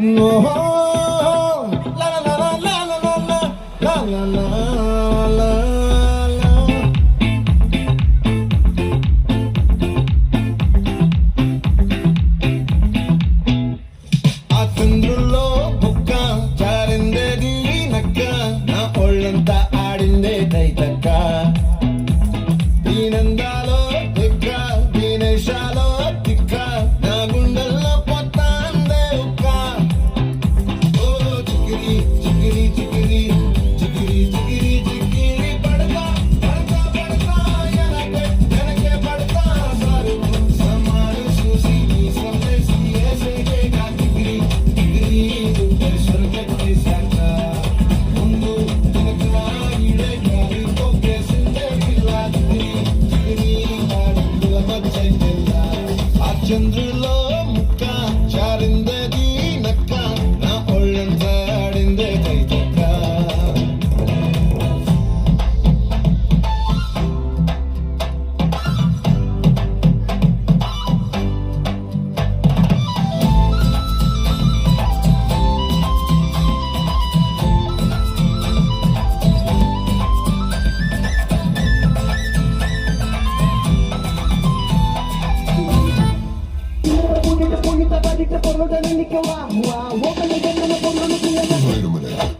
Oh, la la la la la la la la la la la. ఆ చంద్రుల్లో బుక్క చారిందేది నక్క నా ఒళ్ళంతా ఆడిందే దైతక్క దీనందాలో దిక్క దీనేశాలో తిక్క నా గుండెల్లో పొత్తాందే ఉక్క ఓ చిక్కిరి చిక్కిరి చిక్కిరి చిక్కిరి చిక్కిరి చిక్కిరి పడతా పడతా పడతా వెనకే పడతా సారు సమారు చూసి సందేశి ఏసేగే చిక్కిరి చిక్కిరి దుంటే స్వర్గಕ್ಕೆ సాక ముందు వెనక ఈడే గాలి తోకేసిందే పిల్ల చిక్కిరి చిక్కిరి ఆడుల మచ్చైందిల్ల ఆ చంద్రులో ముక్క చారిందేది నక్క నా ఒళ్ళంతా ఆడిందే కైతక్క Wait a minute.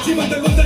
Si me te gusta